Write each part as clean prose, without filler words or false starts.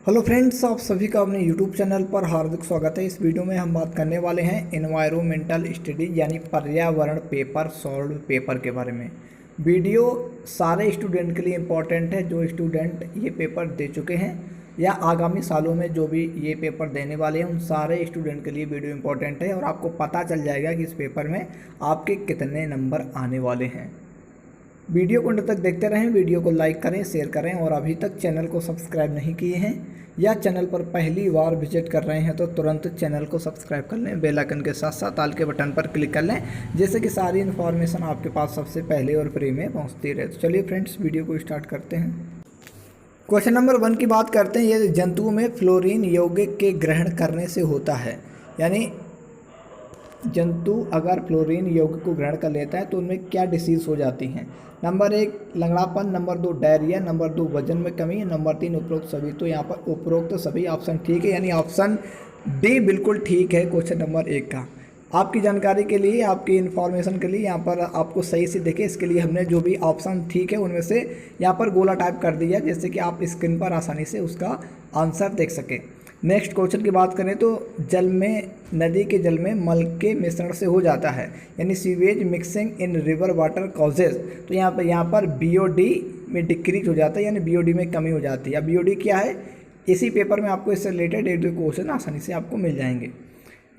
Hello friends, आप सभी का अपने यूट्यूब चैनल पर हार्दिक स्वागत है। इस वीडियो में हम बात करने वाले हैं एनवायरमेंटल स्टडी यानी पर्यावरण पेपर सॉल्व पेपर के बारे में। वीडियो सारे स्टूडेंट के लिए इम्पॉर्टेंट है जो स्टूडेंट ये पेपर दे चुके हैं या आगामी सालों में जो भी ये पेपर देने वाले हैं उन सारे स्टूडेंट के लिए वीडियो इम्पॉर्टेंट है और आपको पता चल जाएगा कि इस पेपर में आपके कितने नंबर आने वाले हैं। वीडियो को अंत तक देखते रहें, वीडियो को लाइक करें, शेयर करें और अभी तक चैनल को सब्सक्राइब नहीं किए हैं या चैनल पर पहली बार विजिट कर रहे हैं तो तुरंत चैनल को सब्सक्राइब कर लें। बेल आइकन के साथ साथ ऑल के बटन पर क्लिक कर लें जिससे कि सारी इन्फॉर्मेशन आपके पास सबसे पहले और फ्री में पहुंचती रहे। तो चलिए फ्रेंड्स, वीडियो को स्टार्ट करते हैं। क्वेश्चन नंबर 1 की बात करते हैं। ये जंतुओं में फ्लोरीन यौगिक के ग्रहण करने से होता है, यानी जंतु अगर फ्लोरीन यौगिक को ग्रहण कर लेता है तो उनमें क्या डिसीज़ हो जाती हैं। नंबर 1 लंगड़ापन, नंबर 2 डायरिया, नंबर 2 वजन में कमी, नंबर 3 उपरोक्त सभी। तो यहाँ पर उपरोक्त सभी ऑप्शन ठीक है, यानी ऑप्शन डी बिल्कुल ठीक है क्वेश्चन नंबर 1 का। आपकी जानकारी के लिए, आपकी इन्फॉर्मेशन के लिए यहाँ पर आपको सही से देखें, इसके लिए हमने जो भी ऑप्शन ठीक है उनमें से यहाँ पर गोला टाइप कर दिया जिससे कि आप स्क्रीन पर आसानी से उसका आंसर देख सकें। नेक्स्ट क्वेश्चन की बात करें तो जल में, नदी के जल में मल के मिश्रण से हो जाता है, यानी सीवेज मिक्सिंग इन रिवर वाटर कॉजेज। तो यहाँ पर बीओडी में डिक्रीज हो जाता है, यानी बीओडी में कमी हो जाती है। अब बीओडी क्या है, इसी पेपर में आपको इससे रिलेटेड एक दो क्वेश्चन आसानी से आपको मिल जाएंगे।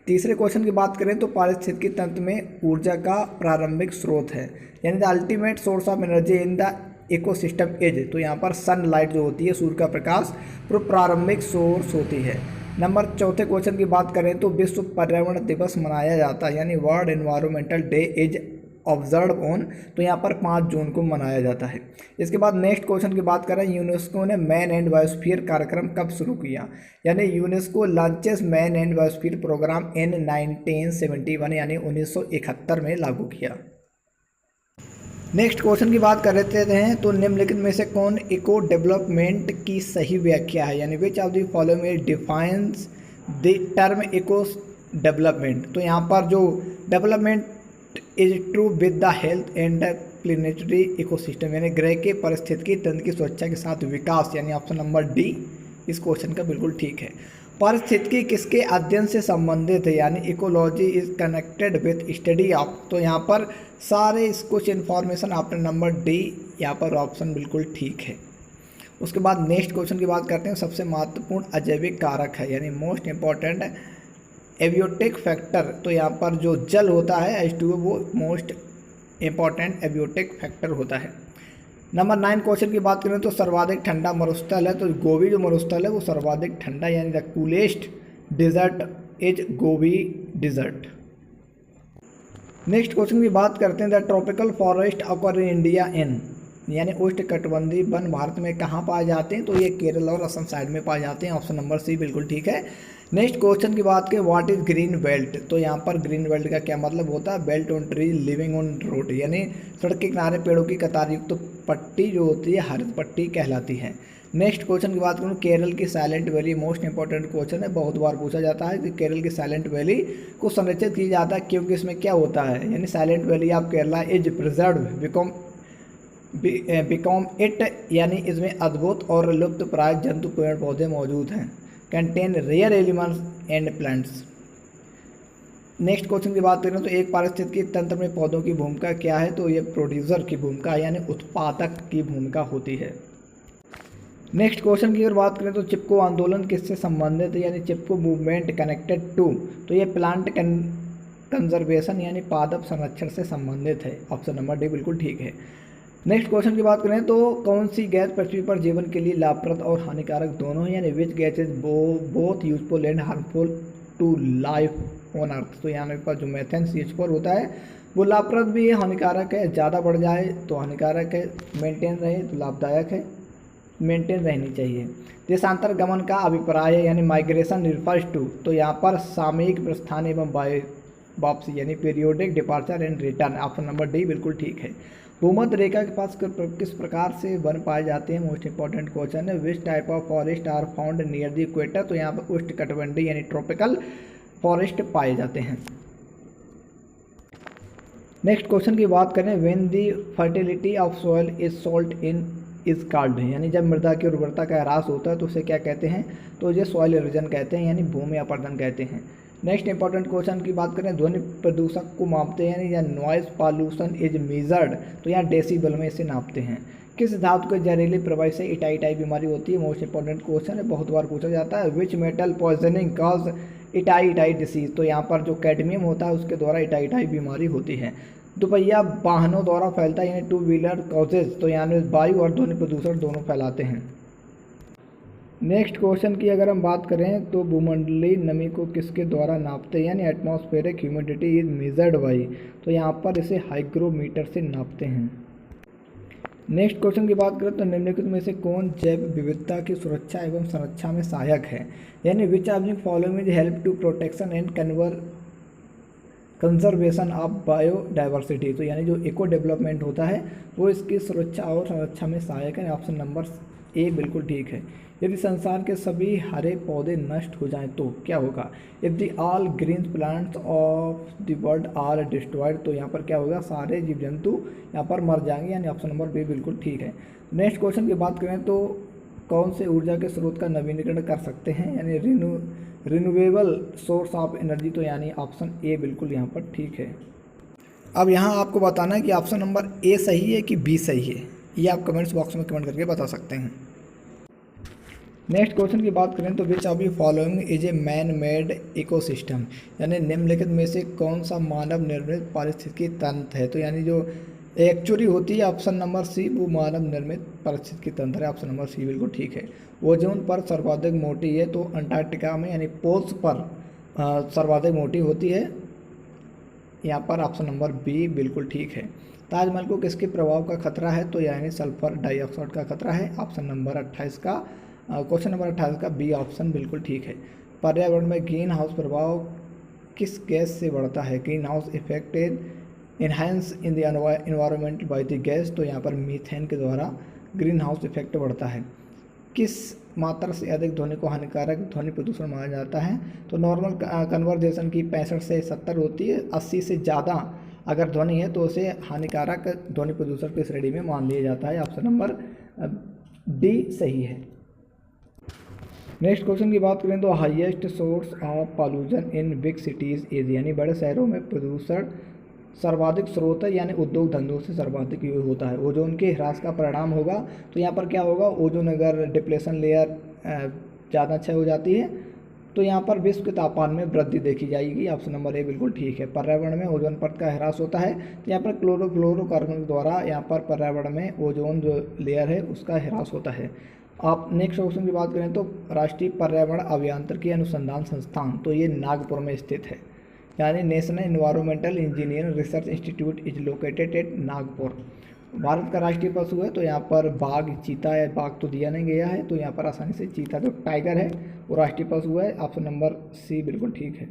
तीसरे क्वेश्चन की बात करें तो पारिस्थितिकी तंत्र में ऊर्जा का प्रारंभिक स्रोत है, यानी the ultimate source of energy in the ecosystem is. तो यहाँ पर सनलाइट जो होती है, सूर्य का प्रकाश, प्रारंभिक सोर्स होती है। नंबर 4 क्वेश्चन की बात करें तो विश्व पर्यावरण दिवस मनाया जाता है, यानी world environmental day is observe on. तो यहाँ पर 5 जून को मनाया जाता है। इसके बाद नेक्स्ट क्वेश्चन की बात करें, यूनेस्को ने मैन एंड बायोस्फीयर कार्यक्रम कब शुरू किया, यानी UNESCO launches man and biosphere programme in 1971, यानी 1971 में लागू किया। नेक्स्ट क्वेश्चन की बात कर लेते हैं तो निम्नलिखित में से कौन इको डेवलपमेंट की सही व्याख्या है, यानी which of the following defines the term eco development. तो यहाँ पर जो development is true with the health and planetary ecosystem, यानी ग्रह के पारिस्थितिकी तंत्र की सुरक्षा के साथ विकास, यानी ऑप्शन नंबर डी इस क्वेश्चन का बिल्कुल ठीक है। पारिस्थितिकी किसके अध्ययन से संबंधित है, यानी ecology is connected with study of. तो यहाँ पर सारे कुछ इन्फॉर्मेशन ऑप्शन नंबर डी यहाँ पर ऑप्शन बिल्कुल ठीक है। उसके बाद नेक्स्ट क्वेश्चन की बात करते हैं। सबसे महत्वपूर्ण अजैविक कारक है, यानी मोस्ट इम्पॉर्टेंट एबियोटिक फैक्टर। तो यहाँ पर जो जल होता है H2O, वो मोस्ट इम्पॉर्टेंट एबियोटिक फैक्टर होता है। नंबर 9 क्वेश्चन की बात करें तो सर्वाधिक ठंडा मरुस्थल है, तो गोबी जो मरुस्थल है वो सर्वाधिक ठंडा, यानी the coolest desert is Gobi desert. Next question की बात करते हैं, the tropical forest occur in India in, यानी उष्णकटिबंधीय वन भारत में कहाँ पाए जाते हैं। तो ये केरल और असम साइड में पाए जाते हैं, ऑप्शन नंबर सी बिल्कुल ठीक है। नेक्स्ट क्वेश्चन की बात करें, व्हाट इज ग्रीन बेल्ट। तो यहाँ पर ग्रीन बेल्ट का क्या मतलब होता है, belt on tree living on road, यानी सड़क के किनारे पेड़ों की कतार युक्त तो पट्टी जो होती है हरित पट्टी कहलाती है। नेक्स्ट क्वेश्चन की बात करूँ, केरल की silent valley, most important question है, बहुत बार पूछा जाता है कि केरल की साइलेंट वैली को संरक्षित किया जाता है क्योंकि इसमें क्या होता है, यानी silent valley of Kerala is preserve become it, यानी इसमें अद्भुत और लुप्त प्राय जंतु पेड़ पौधे मौजूद हैं, contain rare elements and plants. Next question की बात करें तो एक पारिस्थितिकी तंत्र में पौधों की भूमिका क्या है। तो ये प्रोड्यूसर की भूमिका, यानी उत्पादक की भूमिका होती है। नेक्स्ट क्वेश्चन की अगर बात करें तो चिपको आंदोलन किससे संबंधित है, यानी चिपको मूवमेंट कनेक्टेड टू। तो ये प्लांट कंजर्वेशन, यानी पादप संरक्षण से संबंधित है, ऑप्शन नंबर डी बिल्कुल ठीक है। नेक्स्ट क्वेश्चन की बात करें तो कौन सी गैस पृथ्वी पर जीवन के लिए लाभप्रद और हानिकारक दोनों है, यानी which gas is both useful and harmful to life on earth. तो यहाँ पर जो मीथेन CH4 होता है वो लाभप्रद भी है, हानिकारक है, ज़्यादा बढ़ जाए तो हानिकारक है, मेंटेन रहे तो लाभदायक है, मेंटेन रहनी चाहिए। देशांतर गमन का अभिप्राय है, यानी माइग्रेशन रिफर्स टू। तो यहाँ पर सामयिक प्रस्थान एवं वापसी, यानी periodic departure and return, option number D बिल्कुल ठीक है। भूमध्य रेखा के पास किस प्रकार से वन पाए जाते हैं, मोस्ट इंपॉर्टेंट क्वेश्चन है। Which type of forest are found near the equator. तो यहाँ पर उष्णकटिबंधीय यानी ट्रॉपिकल फॉरेस्ट पाए जाते हैं। नेक्स्ट क्वेश्चन की बात करें, when the fertility of soil is salt in is called है, यानी जब मृदा की उर्वरता का ह्रास होता है तो उसे क्या कहते हैं, तो ये सॉइल इरोजन कहते हैं, यानी भूमि अपरदन कहते हैं। नेक्स्ट इंपॉर्टेंट क्वेश्चन की बात करें, ध्वनि प्रदूषक को मापते हैं यानी या नॉइज पॉल्यूशन इज मेजर्ड, तो यहाँ डेसिबल में इसे नापते हैं। किस धातु के जहरीले प्रवाह से इटाई बीमारी होती है, मोस्ट इंपॉर्टेंट क्वेश्चन है, बहुत बार पूछा जाता है। Which metal poisoning cause itai disease, तो यहाँ पर जो कैडमियम होता है उसके द्वारा इटाई बीमारी होती है। दुपहिया वाहनों द्वारा फैलता है यानी टू व्हीलर कॉजेज, तो यानी वायु और ध्वनि प्रदूषण दोनों फैलाते हैं। नेक्स्ट क्वेश्चन की अगर हम बात करें तो भूमंडलीय नमी को किसके द्वारा नापते हैं, यानी atmospheric humidity is measured by, तो यहाँ पर इसे हाइग्रोमीटर से नापते हैं। नेक्स्ट क्वेश्चन की बात करें तो निम्नलिखित में से कौन जैव विविधता की सुरक्षा एवं संरक्षण में सहायक है, यानी which of the following is help to protection and conservation of biodiversity, तो यानी जो इको डेवलपमेंट होता है वो इसकी सुरक्षा और संरक्षण में सहायक है। ऑप्शन नंबर ए बिल्कुल ठीक है। यदि संसार के सभी हरे पौधे नष्ट हो जाएं तो क्या होगा, if the all green plants of the world are destroyed, तो यहाँ पर क्या होगा, सारे जीव जंतु यहाँ पर मर जाएंगे, यानी ऑप्शन नंबर बी बिल्कुल ठीक है। नेक्स्ट क्वेश्चन की बात करें तो कौन से ऊर्जा के स्रोत का नवीनीकरण कर सकते हैं, यानी रिन्यूएबल सोर्स ऑफ एनर्जी, तो यानी ऑप्शन ए बिल्कुल यहाँ पर ठीक है। अब यहाँ आपको बताना है कि ऑप्शन नंबर ए सही है कि बी सही है, ये आप कमेंट्स बॉक्स में कमेंट करके बता सकते हैं। नेक्स्ट क्वेश्चन की बात करें तो विच of the following is a man made ecosystem, यानी निम्नलिखित में से कौन सा मानव निर्मित पारिस्थितिकी तंत्र है, तो यानी जो एक्चुअली होती है ऑप्शन नंबर सी वो मानव निर्मित पारिस्थितिकी तंत्र है, ऑप्शन नंबर सी बिल्कुल ठीक है। ओजोन पर सर्वाधिक मोटी है तो अंटार्कटिका में यानी पोल्स पर सर्वाधिक मोटी होती है, यहाँ पर ऑप्शन नंबर बी बिल्कुल ठीक है। ताजमहल को किसके प्रभाव का खतरा है, तो यानी सल्फर डाइऑक्साइड का खतरा है, ऑप्शन नंबर 28 का क्वेश्चन नंबर 28 का बी ऑप्शन बिल्कुल ठीक है। पर्यावरण में ग्रीन हाउस प्रभाव किस गैस से बढ़ता है, green house effect is enhance in the environment by the gas, तो यहाँ पर मीथेन के द्वारा ग्रीन हाउस इफेक्ट बढ़ता है। किस मात्रा से अधिक ध्वनि को हानिकारक ध्वनि प्रदूषण माना जाता है, तो नॉर्मल कन्वर्जेशन की 65 से 70 होती है, 80 से ज़्यादा अगर ध्वनि है तो उसे हानिकारक ध्वनि प्रदूषण की श्रेणी में मान लिया जाता है, ऑप्शन नंबर डी सही है। नेक्स्ट क्वेश्चन की बात करें तो highest source of pollution in big cities is, यानी बड़े शहरों में प्रदूषण सर्वाधिक स्रोत है, यानी उद्योग धंधों से सर्वाधिक यूज होता है। ओजोन के ह्रास का परिणाम होगा, तो यहाँ पर क्या होगा, ओजोन अगर डिप्लेशन लेयर ज़्यादा अच्छा हो जाती है तो यहाँ पर विश्व के तापमान में वृद्धि देखी जाएगी, ऑप्शन नंबर ए बिल्कुल ठीक है। पर्यावरण में ओजोन परत का ह्रास होता है तो यहाँ पर क्लोरोफ्लोरोकार्बन द्वारा यहाँ पर पर्यावरण में ओजोन जो लेयर है उसका ह्रास होता है। आप नेक्स्ट क्वेश्चन की बात करें तो राष्ट्रीय पर्यावरण अभियांत्रिकी अनुसंधान संस्थान, तो ये नागपुर में स्थित है, यानी national environmental engineering research institute is located at Nagpur. Bharat का राष्ट्रीय पशु है तो यहाँ पर बाघ, चीता है, बाघ तो दिया नहीं गया है तो यहाँ पर आसानी से चीता जो टाइगर है वो राष्ट्रीय पशु है, ऑप्शन नंबर सी बिल्कुल ठीक है।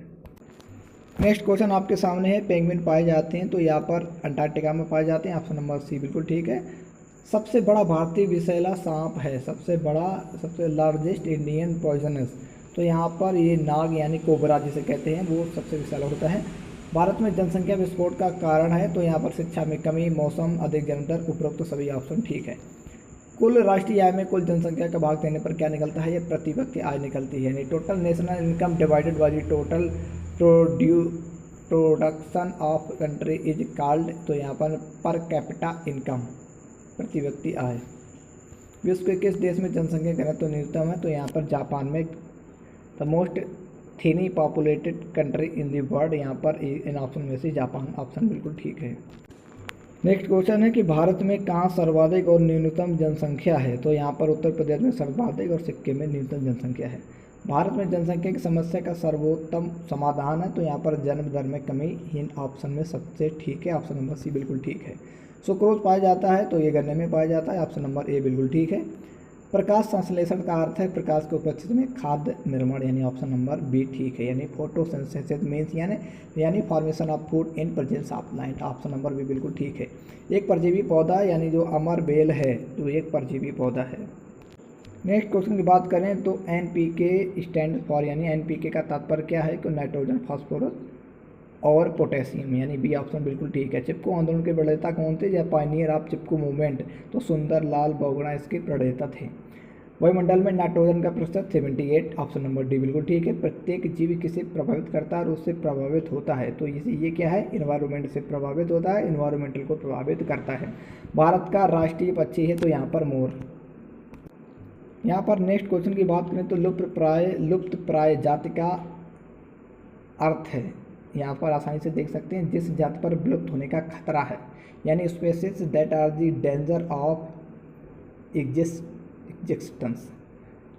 नेक्स्ट क्वेश्चन आपके सामने है, पेंगुइन पाए जाते हैं तो यहाँ पर अंटार्कटिका में पाए जाते हैं, ऑप्शन नंबर सी बिल्कुल ठीक है। सबसे बड़ा भारतीय विषैला सांप है, सबसे लार्जेस्ट इंडियन पॉइजनस, तो यहाँ पर ये नाग यानी कोबरा जिसे कहते हैं वो सबसे विषैला होता है। भारत में जनसंख्या विस्फोट का कारण है तो यहाँ पर शिक्षा में कमी, मौसम, अधिक जन्म दर, उपरोक्त सभी ऑप्शन ठीक है। कुल राष्ट्रीय आय में कुल जनसंख्या का भाग देने पर क्या निकलता है, ये प्रति व्यक्ति आय निकलती है, यानी total national income divided by total production of country is called, तो यहाँ पर कैपिटा इनकम प्रति व्यक्ति आय। विश्व के किस देश में जनसंख्या घनत्व न्यूनतम है, तो यहाँ पर जापान में the most thinly populated country in the world, यहाँ पर इन ऑप्शन में से जापान ऑप्शन बिल्कुल ठीक है। नेक्स्ट क्वेश्चन है कि भारत में कहाँ सर्वाधिक और न्यूनतम जनसंख्या है, तो यहाँ पर उत्तर प्रदेश में सर्वाधिक और सिक्किम में न्यूनतम जनसंख्या है। भारत में जनसंख्या की समस्या का सर्वोत्तम समाधान है तो यहाँ पर जन्म दर में कमी इन ऑप्शन में सबसे ठीक है, ऑप्शन नंबर सी बिल्कुल ठीक है। सुक्रोज पाया जाता है तो ये गन्ने में पाया जाता है, ऑप्शन नंबर ए बिल्कुल ठीक है। प्रकाश संश्लेषण का अर्थ है प्रकाश की उपस्थिति में खाद्य निर्माण, यानी ऑप्शन नंबर बी ठीक है, यानी फोटोसिंथेसिस मीन्स यानी formation of food in presence of light, option number B बिल्कुल ठीक है। एक परजीवी पौधा यानी जो अमर बेल है तो एक परजीवी पौधा है। नेक्स्ट क्वेश्चन की बात करें तो NPK स्टैंड फॉर, यानी NPK का तात्पर्य क्या है, कि नाइट्रोजन, फास्फोरस, और पोटेशियम, यानी बी ऑप्शन बिल्कुल ठीक है। चिपको आंदोलन के प्रणेता कौन थे? या पायनियर ऑफ चिपको मूवमेंट, तो सुंदर लाल बोगड़ा इसके प्रणेता थे। वायुमंडल में नाइट्रोजन का प्रतिशत 78, ऑप्शन नंबर डी बिल्कुल ठीक है। प्रत्येक जीव किसे प्रभावित करता है और उससे प्रभावित होता है? तो ये क्या है? इन्वायरमेंट से प्रभावित होता है, इन्वायरमेंटल को प्रभावित करता है। भारत का राष्ट्रीय पक्षी है, तो यहाँ पर मोर। यहाँ पर नेक्स्ट क्वेश्चन की बात करें तो लुप्त प्राय जाति का अर्थ है। यहाँ पर आसानी से देख सकते हैं, जिस जाति पर विलुप्त होने का खतरा है, यानी species that are the danger of existence,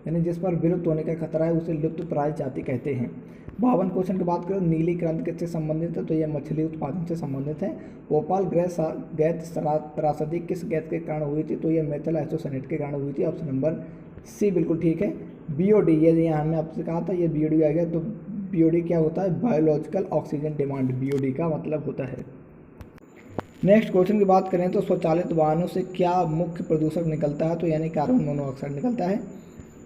यानी जिस पर विलुप्त होने का खतरा है उसे लुप्त प्राय जाति कहते हैं। 52 क्वेश्चन की बात करें, नीली क्रांति किससे संबंधित है? तो यह मछली उत्पादन से संबंधित है। भोपाल गैस त्रासदी किस गैस के कारण हुई थी? तो यह मेथिल आइसोसाइनेट के कारण हुई थी, ऑप्शन नंबर सी बिल्कुल ठीक है। बीओडी, ये यहाँ हमने आपसे कहा था ये बीओडी आ गया, तो बीओडी क्या होता है? बायोलॉजिकल ऑक्सीजन डिमांड, बीओडी का मतलब होता है। नेक्स्ट क्वेश्चन की बात करें तो स्वचालित वाहनों से क्या मुख्य प्रदूषक निकलता है? तो यानी कार्बन मोनोऑक्साइड निकलता है।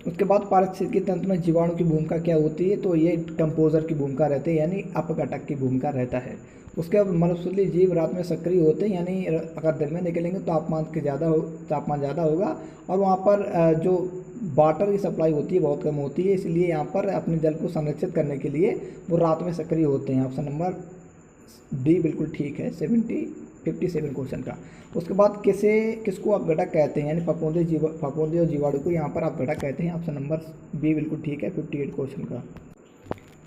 उसके बाद पारिस्थितिकी तंत्र में जीवाणु की भूमिका क्या होती है? तो ये कंपोजर की भूमिका रहती है, यानी अपघटक की भूमिका रहता है। उसके बाद मनुष्यली जीव रात में सक्रिय होते हैं, यानी अगर दिन में निकलेंगे तो तापमान ज़्यादा होगा और वहाँ पर जो वाटर की सप्लाई होती है बहुत कम होती है, इसलिए यहाँ पर अपने जल को संरक्षित करने के लिए वो रात में सक्रिय होते हैं। ऑप्शन नंबर डी बिल्कुल ठीक है 57 क्वेश्चन का। उसके बाद किसको अपघटक कहते हैं? यानी फफूंदी और जीवाणु को यहाँ पर अपघटक कहते हैं। ऑप्शन नंबर बी बिल्कुल ठीक है 58 क्वेश्चन का।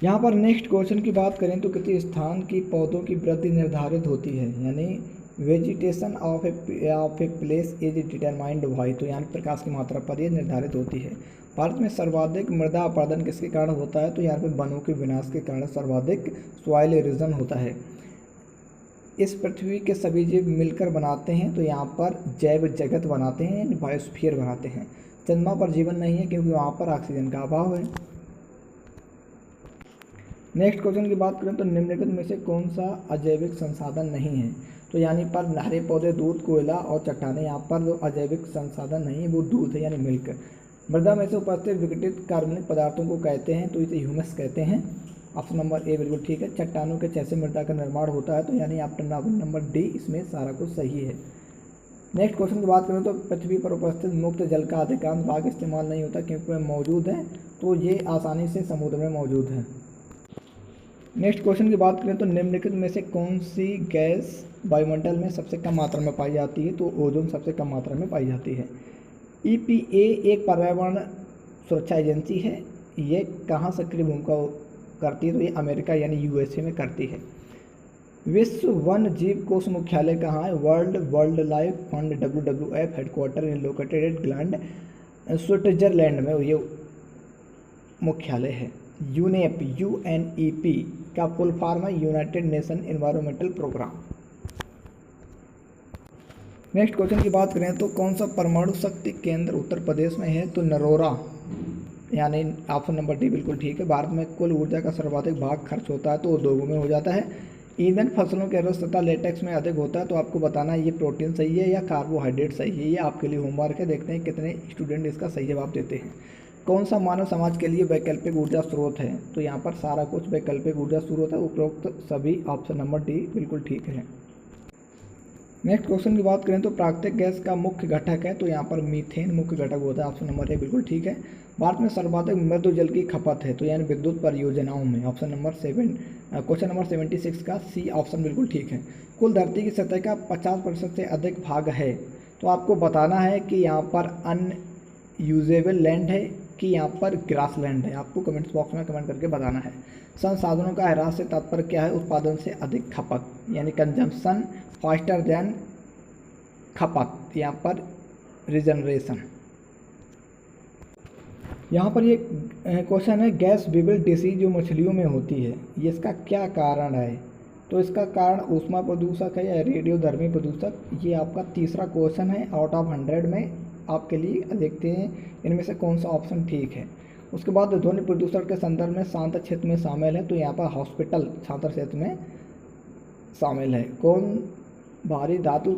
यहाँ पर नेक्स्ट क्वेश्चन की बात करें तो किसी स्थान की पौधों की वृद्धि निर्धारित होती है, यानी vegetation of a place is determined by, तो यानी प्रकाश की मात्रा पर यह निर्धारित होती है। भारत में सर्वाधिक मृदा अपरदन किसके कारण होता है? तो यहाँ पर वनों के विनाश के कारण सर्वाधिक सॉइल इरोजन होता है। इस पृथ्वी के सभी जीव मिलकर बनाते हैं, तो यहाँ पर जैव जगत बनाते हैं, यानी बायोस्फीयर बनाते हैं। चंद्रमा पर जीवन नहीं है क्योंकि वहाँ पर ऑक्सीजन का अभाव है। नेक्स्ट क्वेश्चन की बात करें तो निम्नलिखित में से कौन सा अजैविक संसाधन नहीं है? तो यानी पर हरे पौधे, दूध, कोयला और चट्टानें, यहाँ पर जो अजैविक संसाधन नहीं है वो दूध है, यानी मिल्क। मृदा में से उपस्थित विघटित कार्बनिक पदार्थों को कहते हैं, तो इसे ह्यूमस कहते हैं। ऑप्शन नंबर ए बिल्कुल ठीक है। चट्टानों के जैसे मृदा का निर्माण होता है, तो यानी ऑप्शन नंबर डी इसमें सारा कुछ सही है। नेक्स्ट क्वेश्चन की बात करें तो पृथ्वी पर उपस्थित मुक्त जल का अधिकांश भाग इस्तेमाल नहीं होता क्योंकि वह मौजूद है, तो ये आसानी से समुद्र में मौजूद है। नेक्स्ट क्वेश्चन की बात करें तो निम्नलिखित में से कौन सी गैस वायुमंडल में सबसे कम मात्रा में पाई जाती है? तो ओजोन सबसे कम मात्रा में पाई जाती है। EPA एक पर्यावरण सुरक्षा एजेंसी है, ये कहाँ सक्रिय भूमिका करती है? तो ये अमेरिका यानी USA में करती है। विश्व वन जीव कोष मुख्यालय कहाँ है? World wild life fund WWF headquarter in located at Gland, Switzerland में ये मुख्यालय है। UNEP का फुल फॉर्म है United Nation environmental program. Next question की बात करें तो कौन सा परमाणु शक्ति केंद्र उत्तर प्रदेश में है? तो नरोरा, यानी ऑप्शन नंबर डी बिल्कुल ठीक है। भारत में कुल ऊर्जा का सर्वाधिक भाग खर्च होता है तो उद्योगों में हो जाता है। ईंधन फसलों के रस तथा लेटेक्स में अधिक होता है, तो आपको बताना है ये प्रोटीन सही है या कार्बोहाइड्रेट सही है। ये आपके लिए होमवर्क है, देखते हैं कितने स्टूडेंट इसका सही जवाब देते हैं। कौन सा मानव समाज के लिए वैकल्पिक ऊर्जा स्रोत है? तो यहाँ पर सारा कुछ वैकल्पिक ऊर्जा स्रोत है, उपरोक्त सभी ऑप्शन नंबर डी बिल्कुल ठीक है। नेक्स्ट क्वेश्चन की बात करें तो प्राकृतिक गैस का मुख्य घटक है, तो यहाँ पर मीथेन मुख्य घटक होता है, ऑप्शन नंबर ए बिल्कुल ठीक है। भारत में सर्वाधिक मृदु जल की खपत है, तो यानी विद्युत परियोजनाओं में, ऑप्शन नंबर क्वेश्चन नंबर 76 का सी ऑप्शन बिल्कुल ठीक है। कुल धरती की सतह का 50% से अधिक भाग है, तो आपको बताना है कि यहाँ पर अनयूजेबल लैंड है कि यहाँ पर ग्रास लैंड है, आपको कमेंट्स बॉक्स में कमेंट करके बताना है। संसाधनों का ह्रास से तात्पर्य क्या है? उत्पादन से अधिक खपत, यानी कंजम्पशन फास्टर देन खपत, यहाँ पर रिजनरेशन। यहाँ पर ये क्वेश्चन है गैस बिबल डिसीज जो मछलियों में होती है, ये इसका क्या कारण है? तो इसका कारण ऊष्मा प्रदूषक है या रेडियोधर्मी प्रदूषक? ये आपका तीसरा क्वेश्चन है आउट ऑफ 100 में आपके लिए। देखते हैं इनमें से कौन सा ऑप्शन ठीक है। उसके बाद ध्वनि प्रदूषण के संदर्भ में शांत क्षेत्र में शामिल है, तो यहाँ पर हॉस्पिटल शांत क्षेत्र में शामिल है। कौन भारी धातु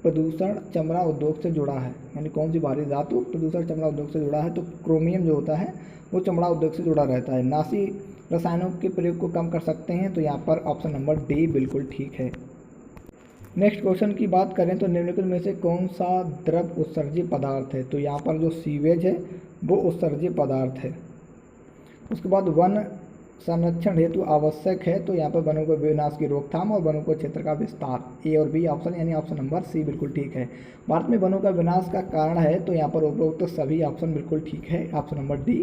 प्रदूषण चमड़ा उद्योग से जुड़ा है? यानी कौन सी भारी धातु प्रदूषण चमड़ा उद्योग से जुड़ा है? तो क्रोमियम जो होता है वो चमड़ा उद्योग से जुड़ा रहता है। रसायनों के प्रयोग को कम कर सकते हैं, तो यहाँ पर ऑप्शन नंबर डी बिल्कुल ठीक है। नेक्स्ट क्वेश्चन की बात करें तो निम्नलिखित में से कौन सा द्रव उत्सर्जी पदार्थ है, तो यहाँ पर जो सीवेज है वो उत्सर्जी पदार्थ है। उसके बाद वन संरक्षण हेतु आवश्यक है, तो यहाँ पर वनों के विनाश की रोकथाम और वनों के क्षेत्र का विस्तार, ए और बी ऑप्शन, यानी ऑप्शन नंबर सी बिल्कुल ठीक है। भारत में वनों का विनाश का कारण है, तो यहाँ पर उपरोक्त तो सभी ऑप्शन बिल्कुल ठीक है, ऑप्शन नंबर डी।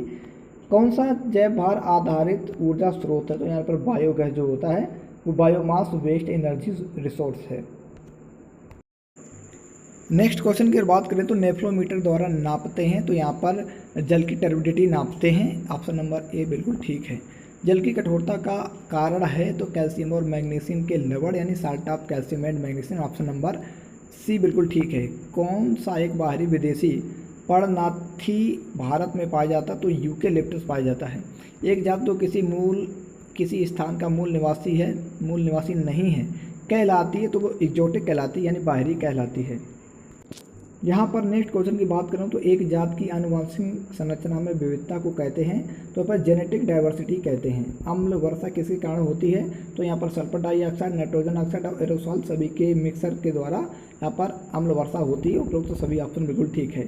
कौन सा जैव भार आधारित ऊर्जा स्रोत है, तो यहाँ पर बायोगैस जो होता है वो बायोमास वेस्ट एनर्जी रिसोर्स है। नेक्स्ट क्वेश्चन की बात करें तो नेफ्रोमीटर द्वारा नापते हैं, तो यहाँ पर जल की टर्बिडिटी नापते हैं, ऑप्शन नंबर ए बिल्कुल ठीक है। जल की कठोरता का कारण है तो कैल्शियम और मैग्नीशियम के लवण यानी salt of calcium and magnesium, option number C बिल्कुल ठीक है। कौन सा एक बाहरी विदेशी पर्णनाथी भारत में पाया जाता, तो यूकेलिप्टस पाया जाता है। एक जात तो किसी स्थान का मूल निवासी नहीं है कहलाती है, तो वो एक्जोटिक कहलाती है, यानी बाहरी कहलाती है। यहाँ पर नेक्स्ट क्वेश्चन की बात करूँ तो एक जात की आनुवंशिक संरचना में विविधता को कहते हैं, तो पर जेनेटिक डाइवर्सिटी कहते हैं। अम्ल वर्षा किसके कारण होती है, तो यहाँ पर सल्फर डाइऑक्साइड, नाइट्रोजन ऑक्साइड और एरोसॉल सभी के मिक्सर के द्वारा यहाँ पर अम्ल वर्षा होती है। उपरोक्त तो सभी ऑप्शन बिल्कुल ठीक है।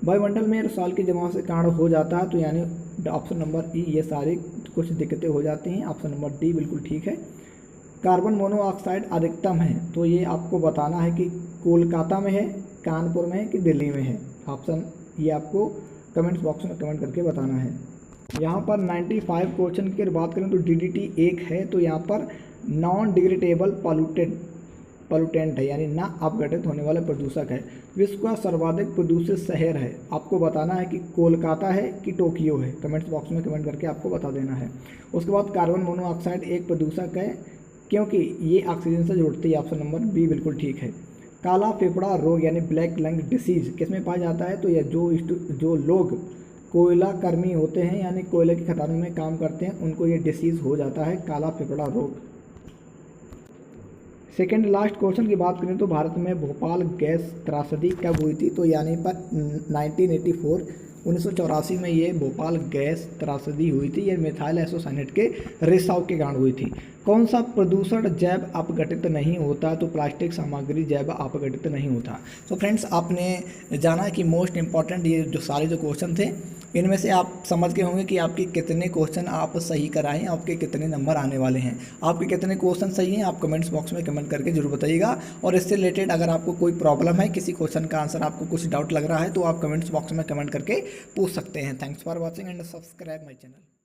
वायुमंडल में एरोसॉल के जमाव से कारण हो जाता है, तो यानी ऑप्शन नंबर ई, ये सारी कुछ दिक्कतें हो जाती हैं, ऑप्शन नंबर डी बिल्कुल ठीक है। कार्बन मोनोऑक्साइड अधिकतम है, तो ये आपको बताना है कि कोलकाता में है, कानपुर में है कि दिल्ली में है। ऑप्शन ये आपको कमेंट्स बॉक्स में कमेंट करके बताना है। यहाँ पर 95 क्वेश्चन की बात करें तो डीडीटी एक है, तो यहाँ पर नॉन डिग्रेडेबल पॉल्यूटेंट है, यानी ना अपघटित होने वाला प्रदूषक है। विश्व का सर्वाधिक प्रदूषित शहर है, आपको बताना है कि कोलकाता है कि टोक्यो है, कमेंट्स बॉक्स में कमेंट करके आपको बता देना है। उसके बाद कार्बन मोनोऑक्साइड एक प्रदूषक है क्योंकि ये ऑक्सीजन से जुड़ती है, ऑप्शन नंबर बी बिल्कुल ठीक है। काला फेफड़ा रोग यानी ब्लैक लंग डिसीज किस में पाया जाता है, तो यह जो लोग कोयला कर्मी होते हैं यानी कोयले की खदानों में काम करते हैं उनको ये डिसीज़ हो जाता है, काला फेफड़ा रोग। सेकेंड लास्ट क्वेश्चन की बात करें तो भारत में भोपाल गैस त्रासदी कब हुई थी, तो यानी पर 1984 में ये भोपाल गैस त्रासदी हुई थी। ये मिथाइल एसोसाइनेट के रिसाव के कारण हुई थी। कौन सा प्रदूषण जैव अपघटित नहीं होता, तो प्लास्टिक सामग्री जैव अपघटित नहीं होता। तो फ्रेंड्स आपने जाना कि मोस्ट इंपॉर्टेंट ये जो सारे जो क्वेश्चन थे इनमें से आप समझ के होंगे कि आपके कितने क्वेश्चन आप सही कराएं, आपके कितने नंबर आने वाले हैं। आपके कितने क्वेश्चन सही हैं आप कमेंट्स बॉक्स में कमेंट करके जरूर बताइएगा। और इससे रिलेटेड अगर आपको कोई प्रॉब्लम है, किसी क्वेश्चन का आंसर आपको कुछ डाउट लग रहा है, तो आप कमेंट्स बॉक्स में कमेंट करके पूछ सकते हैं। Thanks for watching and subscribe my channel.